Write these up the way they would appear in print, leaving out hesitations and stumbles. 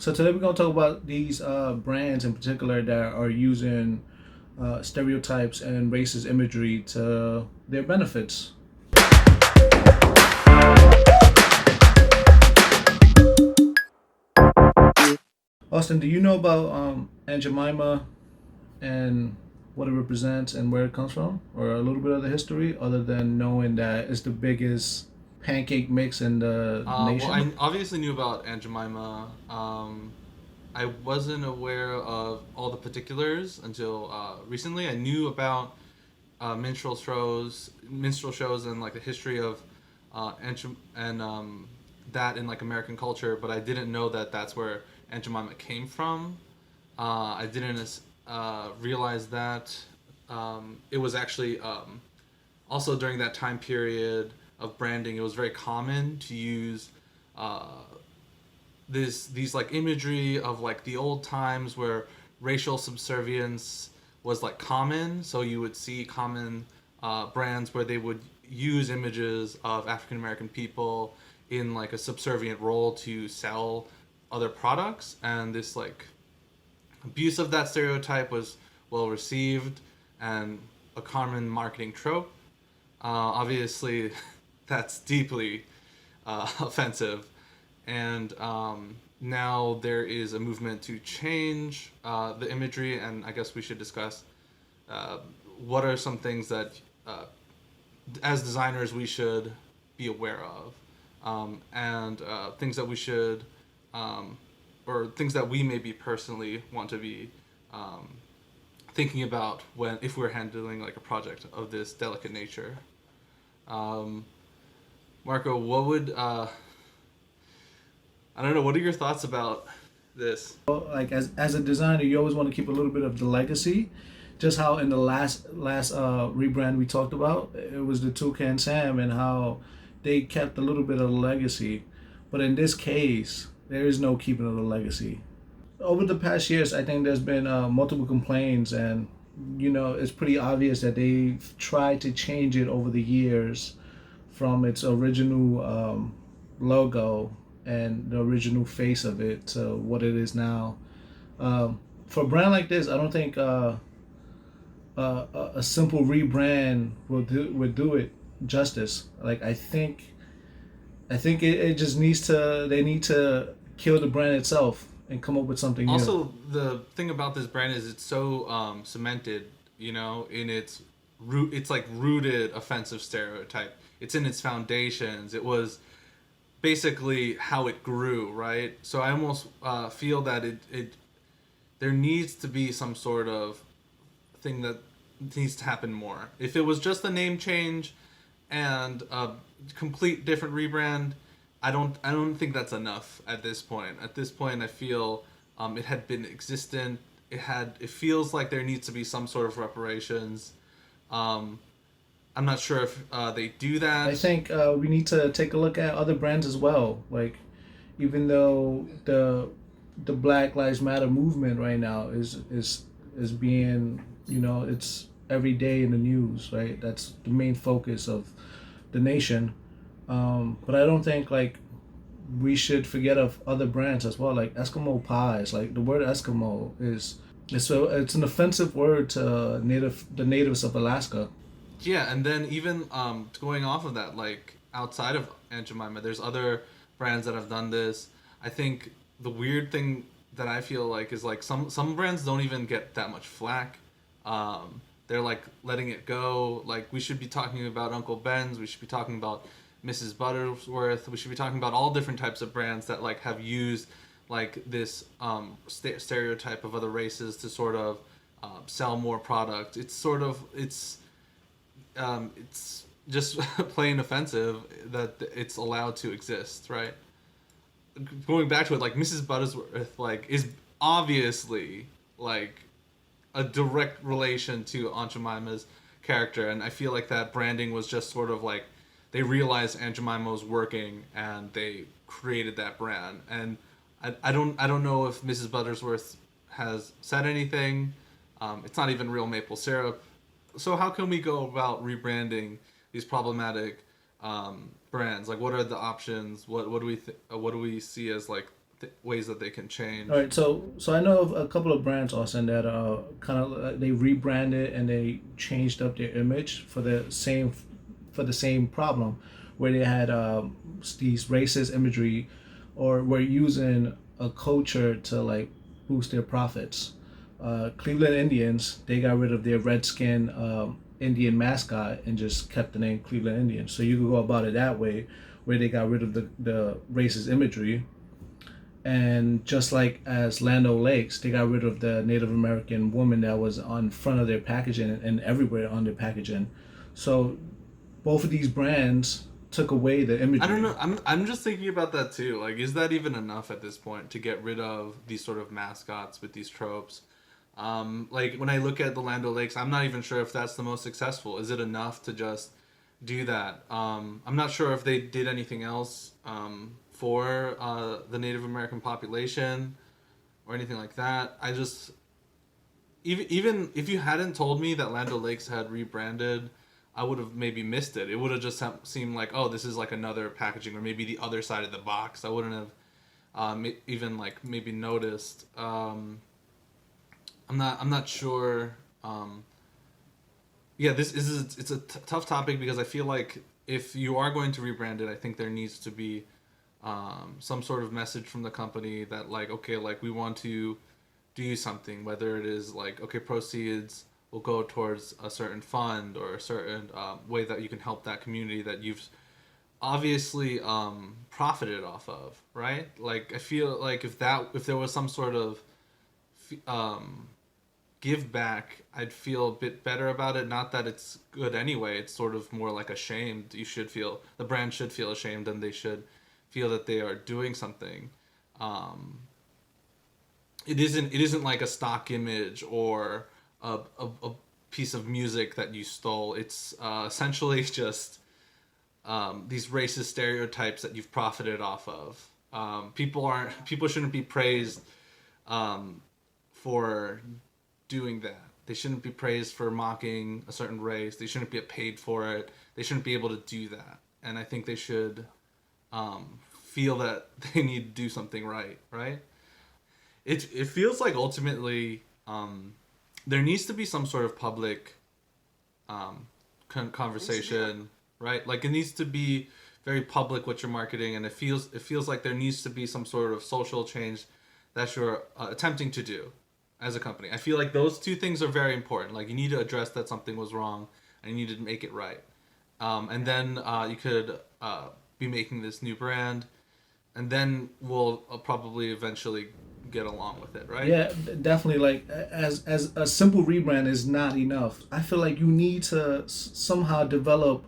So today we're gonna talk about these brands in particular that are using stereotypes and racist imagery to their benefits. Austin, do you know about Aunt Jemima and what it represents and where it comes from, or a little bit of the history, other than knowing that it's the biggest pancake mix in the Well, nation? I obviously knew about Aunt Jemima. I wasn't aware of all the particulars until recently. I knew about minstrel shows, and like the history of and that in like American culture, but I didn't know that that's where Aunt Jemima came from. I didn't realize that it was actually also during that time period of branding. It was very common to use uh, these like imagery of like the old times where racial subservience was like common. So you would see common brands where they would use images of African American people in like a subservient role to sell other products, and this like abuse of that stereotype was well received and a common marketing trope. Obviously, that's deeply offensive, and now there is a movement to change the imagery, and I guess we should discuss uh, what are some things that, uh, as designers, we should be aware of, and things that we should, um, or things that we maybe personally want to be um, thinking about when if we're handling like a project of this delicate nature. Um, Marco, what would I don't know. What are your thoughts about this? Like as a designer, you always want to keep a little bit of the legacy. Just how in the last rebrand we talked about, it was the Toucan Sam and how they kept a little bit of the legacy. But in this case, there is no keeping of the legacy. Over the past years, I think there's been multiple complaints, and it's pretty obvious that they've tried to change it over the years from its original logo and the original face of it to what it is now. For a brand like this, I don't think a simple rebrand would do it justice. Like I think it just needs to they need to kill the brand itself and come up with something new. Also, the thing about this brand is it's so cemented, in its root. It's like rooted offensive stereotype. It's in its foundations. It was basically how it grew, right? So I almost feel that it there needs to be some sort of thing that needs to happen more. If it was just a name change and a complete different rebrand, I don't think that's enough at this point. At this point, I feel it had been existent. It feels like there needs to be some sort of reparations. Um, I'm not sure if they do I that. think we need to take a look at other brands as well. Like, even though the Black Lives Matter movement right now is being, it's every day in the news, right? That's the main focus of the nation. But I don't think like we should forget of other brands as well, like Eskimo pies. Like the word Eskimo is it's an offensive word to the natives of Alaska. Yeah, and then even going off of that, like outside of Aunt Jemima, there's other brands that have done this. I think the weird thing that I feel like is like some brands don't even get that much flack. They're like letting it go. Like we should be talking about Uncle Ben's. We should be talking about Mrs. Butterworth. We should be talking about all different types of brands that like have used like this stereotype of other races to sort of sell more product. It's just plain offensive that it's allowed to exist, right? Going back to it, like Mrs. Butterworth, like is obviously like a direct relation to Aunt Jemima's character, and I feel like that branding was just sort of like they realized Aunt Jemima was working and they created that brand. And I don't know if Mrs. Buttersworth has said anything. It's not even real maple syrup. So how can we go about rebranding these problematic brands? Like, what are the options? What do we see as like ways that they can All change. right, so I know of a couple of brands, Austin, that kind of they rebranded and they changed up their image for the same problem, where they had these racist imagery, or were using a culture to like boost their profits. Cleveland Indians, they got rid of their redskin Indian mascot and just kept the name Cleveland Indians. So you could go about it that way, where they got rid of the racist imagery, and just like as Land O'Lakes, they got rid of the Native American woman that was on front of their packaging and everywhere on their packaging. So both of these brands took away the I don't imagery. know. I'm just thinking about that too. Like, is that even enough at this point to get rid of these sort of mascots with these tropes? Like when I look at the Land O'Lakes, I'm not even sure if that's the most successful. Is it enough to just do that? I'm not sure if they did anything else for the Native American population or anything like that. I just even if you hadn't told me that Land O'Lakes had rebranded, I would have maybe missed it. It would have just seemed like, oh, this is like another packaging, or maybe the other side of the box. I wouldn't have even like maybe noticed. I'm not sure. Yeah, this is it's a tough topic because I feel like if you are going to rebrand it, I think there needs to be some sort of message from the company that like, okay, like we want to do something, whether it is like, okay, proceeds will go towards a certain fund or a certain way that you can help that community that you've obviously profited off of, right? Like I feel like if there was some sort of um, give back, I'd feel a bit better about it. Not that it's good anyway. It's sort of more like ashamed. The brand should feel ashamed, and they should feel that they are doing something. Um, it isn't like a stock image or a piece of music that you stole. It's essentially just these racist stereotypes that you've profited off of. People shouldn't be praised for doing that. They shouldn't be praised for mocking a certain race. They shouldn't get paid for it. They shouldn't be able to do that. And I think they should feel that they need to do something right. Right? It feels like ultimately there needs to be some sort of public conversation, right? Like it needs to be very public what you're marketing, and it feels like there needs to be some sort of social change that you're attempting to do as a company. I feel like those two things are very important. Like you need to address that something was wrong, and you need to make it right. And then you could be making this new brand, and then we'll probably eventually get along with it, right? Yeah, definitely. Like as a simple rebrand is not enough. I feel like you need to somehow develop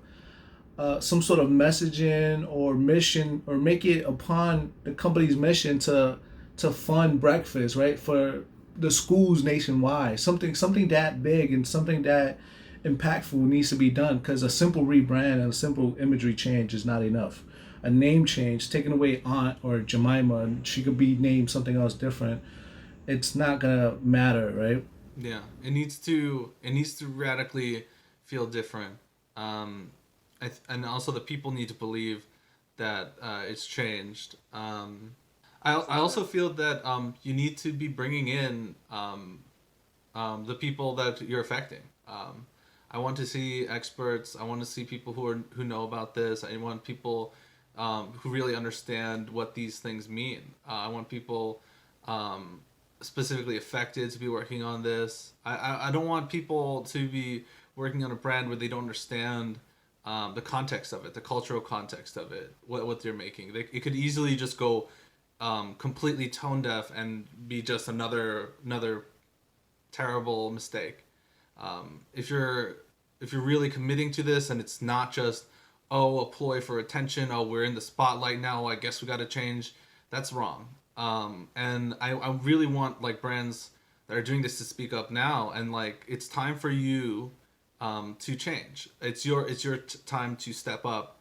some sort of messaging or mission, or make it upon the company's mission to fund breakfast, right, for the schools nationwide. Something that big and something that impactful needs to be done, because a simple rebrand and a simple imagery change is not enough. A name change, taking away Aunt or Jemima, and she could be named something else different. It's not gonna matter, right? Yeah, it needs to radically feel different, and also the people need to believe that it's changed. I also feel that you need to be bringing in the people that you're affecting. I want to see experts. I want to see people who know about this. I want people who really understand what these things mean. I want people specifically affected to be working on this. I don't want people to be working on a brand where they don't understand the context of it, the cultural context of it, what they're making. It could easily just go completely tone deaf and be just another terrible mistake. If you're really committing to this and it's not just, oh, a ploy for attention, oh, we're in the spotlight now, I guess we got to change, that's wrong. And I really want like brands that are doing this to speak up now, and like it's time for you to change. It's your time to step up.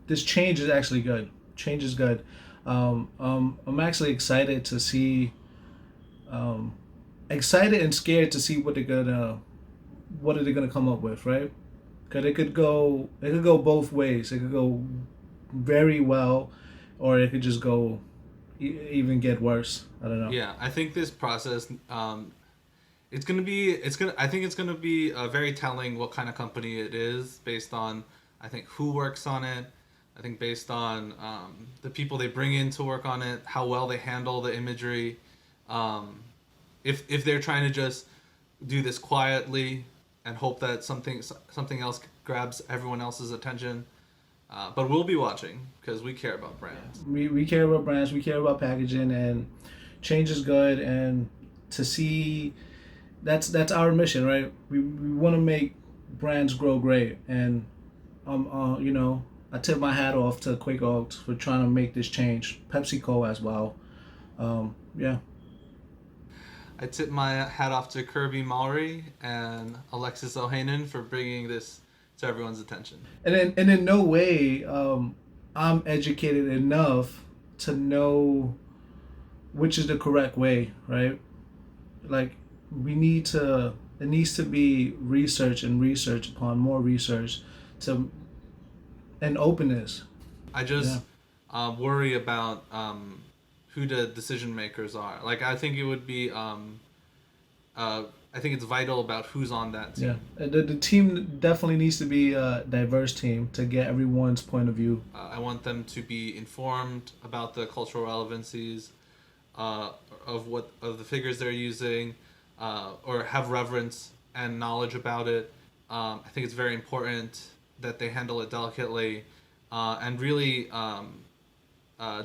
This change is actually good. Change is good. I'm actually excited to see, um, excited and scared to see what are they gonna come up with, right? Because it could go both ways. It could go very well, or it could just go even get worse. I don't know. Yeah, I think this process, I think it's gonna be very telling what kind of company it is based on, I think, who works on it. I think based on the people they bring in to work on it, how well they handle the imagery. If they're trying to just do this quietly and hope that something else grabs everyone else's attention. But we'll be watching because we care about brands. We care about brands, we care about packaging, and change is good. And to see, that's our mission, right? We want to make brands grow great. And you know, I tip my hat off to Quaker Oats for trying to make this change. PepsiCo as well. Yeah. I tip my hat off to Kirby Maury and Alexis Ohanen for bringing this to everyone's attention. And in no way I'm educated enough to know which is the correct way, right? Like it needs to be research and research upon more research to and openness. I just worry about who the decision makers are. Like I think it would be I think it's vital about who's on that team. Yeah, the team definitely needs to be a diverse team to get everyone's point of view. I want them to be informed about the cultural relevancies of the figures they're using, or have reverence and knowledge about it. I think it's very important that they handle it delicately, and really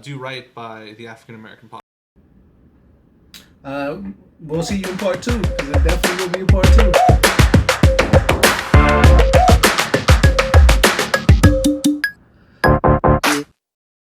do right by the African American population. We'll see you in part 2, because it definitely will be a part 2.